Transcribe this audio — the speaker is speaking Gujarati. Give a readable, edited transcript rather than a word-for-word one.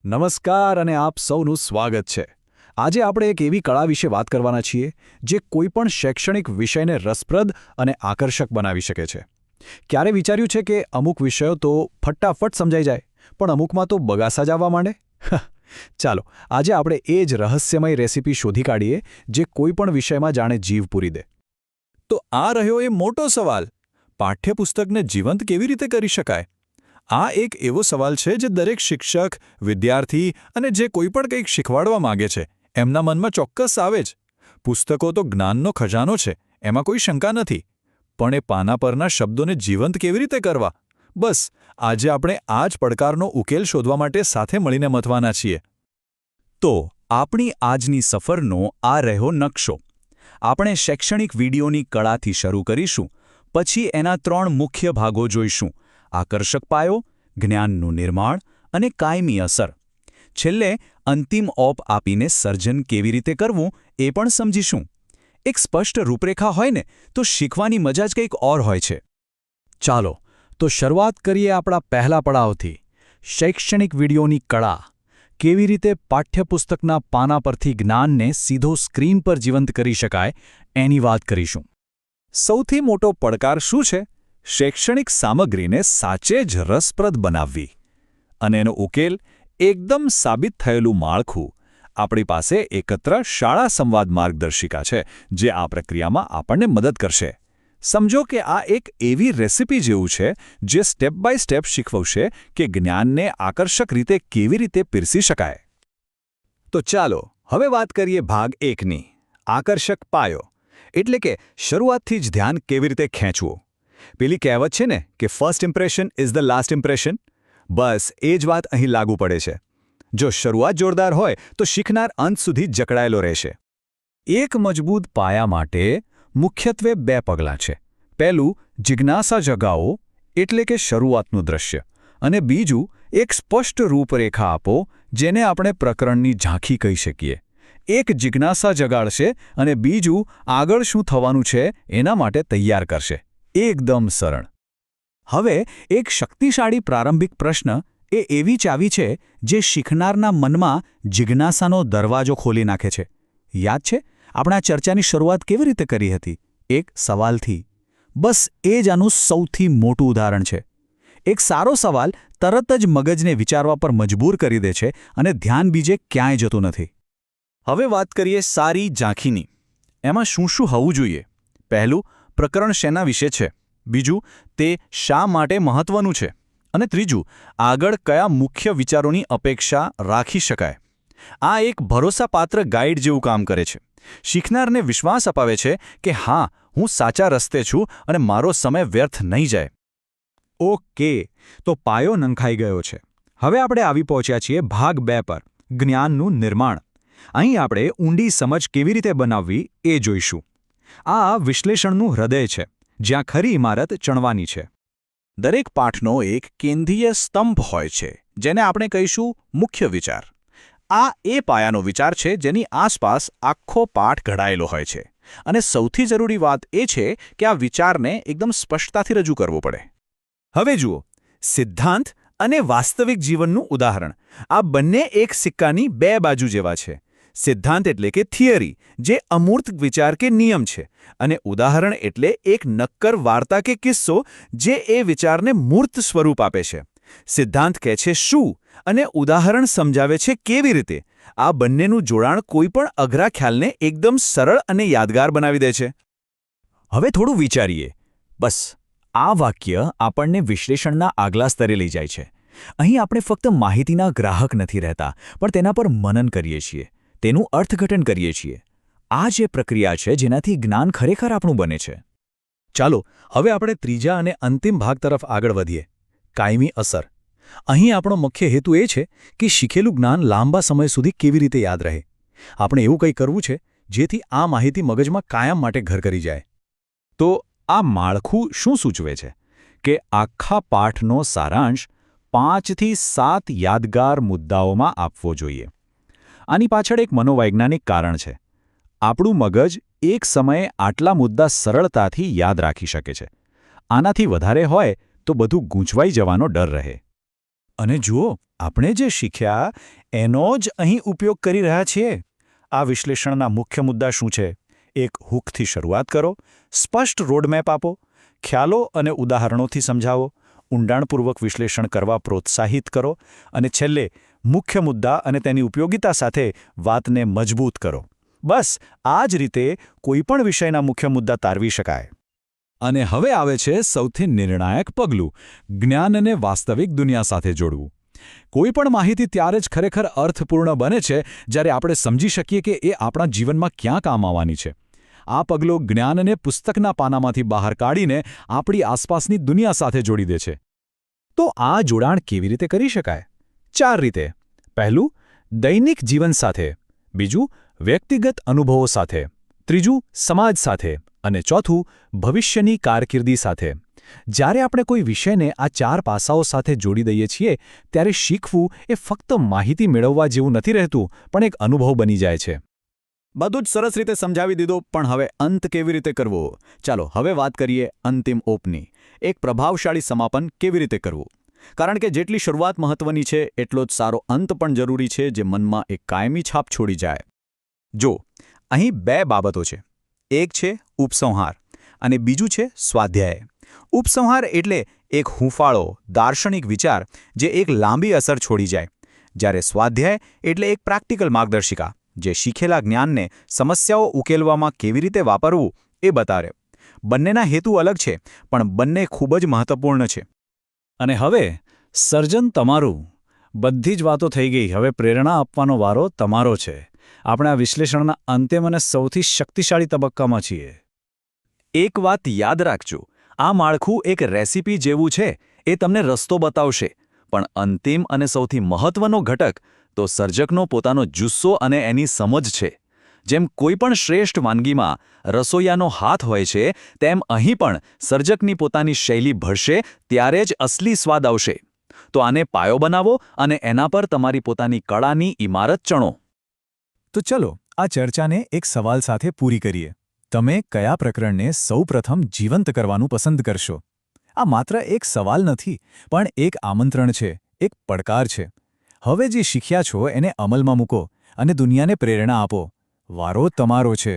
નમસ્કાર અને આપ સૌનું સ્વાગત છે. આજે આપણે એક એવી કળા વિશે વાત કરવાના છીએ જે કોઈપણ શૈક્ષણિક વિષયને રસપ્રદ અને આકર્ષક બનાવી શકે છે. ક્યારે વિચાર્યું છે કે અમુક વિષયો તો ફટાફટ સમજાઈ જાય, પણ અમુકમાં તો બગાસા જ આવવા માંડે? ચાલો, આજે આપણે એ જ રહસ્યમય રેસીપી શોધી કાઢીએ જે કોઈપણ વિષયમાં જાણે જીવ પૂરી દે. તો આ રહ્યો એ મોટો સવાલ, પાઠ્યપુસ્તકને જીવંત કેવી રીતે કરી શકાય? આ એક એવો સવાલ છે જે દરેક શિક્ષક, વિદ્યાર્થી અને જે કોઈ પણ કંઈક શીખવાડવા માંગે છે એમના મનમાં ચોક્કસ આવે જ. પુસ્તકો તો જ્ઞાનનો ખજાનો છે, એમાં કોઈ શંકા નથી. પણ એ પાના પરના શબ્દોને જીવંત કેવી રીતે કરવા? બસ, આજે આપણે આ જ પડકારનો ઉકેલ શોધવા માટે સાથે મળીને મથવાના છીએ. તો આપણી આજની સફરનો આ રહ્યો નકશો. આપણે શૈક્ષણિક વિડીયોની કળાથી શરૂ કરીશું, પછી એના 3 મુખ્ય ભાગો જોઈશું: આકર્ષક પાયો, જ્ઞાનનું નિર્માણ અને કાયમી અસર. છેલ્લે અંતિમ ઓપ આપીને સર્જન કેવી રીતે કરવું એ પણ સમજીશું. એક સ્પષ્ટ રૂપરેખા હોય ને તો શીખવાની મજા જ કંઈક ઓર હોય છે. ચાલો, તો શરૂઆત કરીએ આપણા પહેલા પડાવથી: શૈક્ષણિક વિડીયોની કળા. કેવી રીતે પાઠ્યપુસ્તકના પાના પરથી જ્ઞાનને સીધો સ્ક્રીન પર જીવંત કરી શકાય એની વાત કરીશું. સૌથી મોટો પડકાર શું છે? શૈક્ષણિક સામગ્રીને સાચે જ રસપ્રદ બનાવવી. અને એનો ઉકેલ એકદમ સાબિત થયેલું માળખું. આપણી પાસે એકત્ર શાળા સંવાદ માર્ગદર્શિકા છે જે આ પ્રક્રિયામાં આપણને મદદ કરશે. સમજો કે આ એક એવી રેસીપી જેવું છે જે સ્ટેપ બાય સ્ટેપ શીખવશે કે જ્ઞાનને આકર્ષક રીતે કેવી રીતે પીરસી શકાય. તો ચાલો હવે વાત કરીએ ભાગ 1ની: આકર્ષક પાયો. એટલે કે શરૂઆતથી જ ધ્યાન કેવી રીતે ખેંચવું. પેલી કહેવત છે ને કે first impression is the last impression. બસ એ જ વાત અહીં લાગુ પડે છે. જો શરૂઆત જોરદાર હોય તો શીખનાર અંત સુધી જકડાયેલો રહેશે. એક મજબૂત પાયા માટે મુખ્યત્વે 2 પગલાં છે. પહેલું, જિજ્ઞાસા જગાવો, એટલે કે શરૂઆતનું દૃશ્ય. અને બીજું, એક સ્પષ્ટ રૂપરેખા આપો જેને આપણે પ્રકરણની ઝાંખી કહી શકીએ. એક જિજ્ઞાસા જગાડશે અને બીજું આગળ શું થવાનું છે એના માટે તૈયાર કરશે. એકદમ સરળ. હવે એક શક્તિશાળી પ્રારંભિક પ્રશ્ન એ એવી ચાવી છે જે શીખનારના મનમાં જિજ્ઞાસાનો દરવાજો ખોલી નાખે છે. યાદ છે આપણે આ ચર્ચાની શરૂઆત કેવી રીતે કરી હતી? એક સવાલથી. બસ એ જ આનું સૌથી મોટું ઉદાહરણ છે. એક સારો સવાલ તરત જ મગજને વિચારવા પર મજબૂર કરી દે છે અને ધ્યાન બીજે ક્યાંય જતું નથી. હવે વાત કરીએ સારી ઝાંખીની. એમાં શું શું હોવું જોઈએ? પહેલું, પ્રકરણ શેના વિશે છે. બીજું, તે શા માટે મહત્વનું છે. અને ત્રીજું, આગળ કયા મુખ્ય વિચારોની અપેક્ષા રાખી શકાય. આ એક ભરોસાપાત્ર ગાઈડ જેવું કામ કરે છે. શીખનારને વિશ્વાસ અપાવે છે કે હા, હું સાચા રસ્તે છું અને મારો સમય વ્યર્થ નહીં જાય. ઓકે, તો પાયો નંખાઈ ગયો છે. હવે આપણે આવી પહોંચ્યા છીએ ભાગ 2 પર: જ્ઞાનનું નિર્માણ. અહીં આપણે ઊંડી સમજ કેવી રીતે બનાવવી એ જોઈશું. આ વિશ્લેષણનું હૃદય છે, જ્યાં ખરી ઇમારત ચણવાની છે. દરેક પાઠનો એક કેન્દ્રીય સ્તંભ હોય છે જેને આપણે કહીશું મુખ્ય વિચાર. આ એ પાયાનો વિચાર છે જેની આસપાસ આખો પાઠ ઘડાયેલો હોય છે. અને સૌથી જરૂરી વાત એ છે કે આ વિચારને એકદમ સ્પષ્ટતાથી રજૂ કરવો પડે. હવે જુઓ, સિદ્ધાંત અને વાસ્તવિક જીવનનું ઉદાહરણ. આ બંને એક સિક્કાની 2 બાજુ જેવા છે. સિદ્ધાંત એટલે કે થિયરી, જે અમૂર્ત વિચાર કે નિયમ છે, અને ઉદાહરણ એટલે એક નક્કર વાર્તા કે કિસ્સો જે એ વિચારને મૂર્ત સ્વરૂપ આપે છે. સિદ્ધાંત કહે છે શું અને ઉદાહરણ સમજાવે છે કેવી રીતે. આ બંનેનું જોડાણ કોઈપણ અઘરા ખ્યાલને એકદમ સરળ અને યાદગાર બનાવી દે છે. હવે થોડું વિચારીએ. બસ આ વાક્ય આપણને વિશ્લેષણના આગલા સ્તરે લઈ જાય છે. અહીં આપણે ફક્ત માહિતીના ગ્રાહક નથી રહેતા, પણ તેના પર મનન કરીએ છીએ, તેનું અર્થઘટન કરીએ છીએ. આ જે પ્રક્રિયા છે જેનાથી જ્ઞાન ખરેખર આપણું બને છે. ચાલો હવે આપણે ત્રીજા અને અંતિમ ભાગ તરફ આગળ વધીએ: કાયમી અસર. અહીં આપણો મુખ્ય હેતુ એ છે કે શીખેલું જ્ઞાન લાંબા સમય સુધી કેવી રીતે યાદ રહે. આપણે એવું કંઈ કરવું છે જેથી આ માહિતી મગજમાં કાયમ માટે ઘર કરી જાય. તો આ માળખું શું સૂચવે છે? કે આખા પાઠનો સારાંશ 5 થી 7 યાદગાર મુદ્દાઓમાં આપવો જોઈએ. આની પાછળ એક મનોવૈજ્ઞાનિક કારણ છે. આપણું મગજ એક સમયે આટલા મુદ્દા સરળતાથી યાદ રાખી શકે છે. આનાથી વધારે હોય તો બધું ગૂંચવાઈ જવાનો ડર રહે. અને જુઓ, આપણે જે શીખ્યા એનો જ અહીં ઉપયોગ કરી રહ્યા છીએ. આ વિશ્લેષણના મુખ્ય મુદ્દા શું છે? એક હૂકથી શરૂઆત કરો, સ્પષ્ટ રોડમેપ આપો, ખ્યાલો અને ઉદાહરણોથી સમજાવો, ઊંડાણપૂર્વક વિશ્લેષણ કરવા પ્રોત્સાહિત કરો અને છેલ્લે મુખ્ય મુદ્દા અને તેની ઉપયોગિતા સાથે વાતને મજબૂત કરો. બસ આ જ રીતે કોઈપણ વિષયના મુખ્ય મુદ્દા તારવી શકાય. અને હવે આવે છે સૌથી નિર્ણાયક પગલું, જ્ઞાનને વાસ્તવિક દુનિયા સાથે જોડવું. કોઈપણ માહિતી ત્યારે જ ખરેખર અર્થપૂર્ણ બને છે જ્યારે આપણે સમજી શકીએ કે એ આપણા જીવનમાં ક્યાં કામ આવવાની છે. આ પગલું જ્ઞાનને પુસ્તકના પાનામાંથી બહાર કાઢીને આપણી આસપાસની દુનિયા સાથે જોડી દે છે. તો આ જોડાણ કેવી રીતે કરી શકાય? 4 રીતે. પહેલું, દૈનિક જીવન સાથે. બીજું, વ્યક્તિગત અનુભવો સાથે. ત્રીજું, સમાજ સાથે. અને ચોથું, ભવિષ્યની કારકિર્દી સાથે. જ્યારે આપણે કોઈ વિષયને આ 4 પાસાઓ સાથે જોડી દઈએ છીએ ત્યારે શીખવું એ ફક્ત માહિતી મેળવવા જેવું નથી રહેતું, પણ એક અનુભવ બની જાય છે. બધું જ સરસ રીતે સમજાવી દીધું, પણ હવે અંત કેવી રીતે કરવો? ચાલો હવે વાત કરીએ અંતિમ ઓપની. એક પ્રભાવશાળી સમાપન કેવી રીતે કરવું? કારણ કે જેટલી શરૂઆત મહત્વની છે એટલો જ સારો અંત પણ જરૂરી છે, જે મનમાં એક કાયમી છાપ છોડી જાય. જો, અહીં 2 બાબતો છે. એક છે ઉપસંહાર અને બીજું છે સ્વાધ્યાય. ઉપસંહાર એટલે એક હૂંફાળો દાર્શનિક વિચાર જે એક લાંબી અસર છોડી જાય, જ્યારે સ્વાધ્યાય એટલે એક પ્રેક્ટિકલ માર્ગદર્શિકા જે શીખેલા જ્ઞાનને સમસ્યાઓ ઉકેલવામાં કેવી રીતે વાપરવું એ બતાવે. બંનેના હેતુ અલગ છે, પણ બંને ખૂબ જ મહત્વપૂર્ણ છે. અને હવે સર્જન તમારું. બધી જ વાતો થઈ ગઈ, હવે પ્રેરણા આપવાનો વારો તમારો છે. આપણે આ વિશ્લેષણના અંતિમ અને સૌથી શક્તિશાળી તબક્કામાં છીએ. એક વાત યાદ રાખજો, આ માળખું એક રેસીપી જેવું છે. એ તમને રસ્તો બતાવશે, પણ અંતિમ અને સૌથી મહત્વનો ઘટક તો સર્જકનો પોતાનો જુસ્સો અને એની સમજ છે. જેમ કોઈપણ શ્રેષ્ઠ વાનગીમાં રસોઈયાનો હાથ હોય છે, તેમ અહીં પણ સર્જકની પોતાની શૈલી ભળશે ત્યારે જ અસલી સ્વાદ આવશે. તો આને પાયો બનાવો અને એના પર તમારી પોતાની કળાની ઇમારત ચણો. તો ચલો આ ચર્ચાને એક સવાલ સાથે પૂરી કરીએ. તમે કયા પ્રકરણને સૌપ્રથમ જીવંત કરવાનું પસંદ કરશો? આ માત્ર એક સવાલ નથી, પણ એક આમંત્રણ છે, એક પડકાર છે. હવે જે શીખ્યા છો એને અમલમાં મૂકો અને દુનિયાને પ્રેરણા આપો. વારો તમારો છે.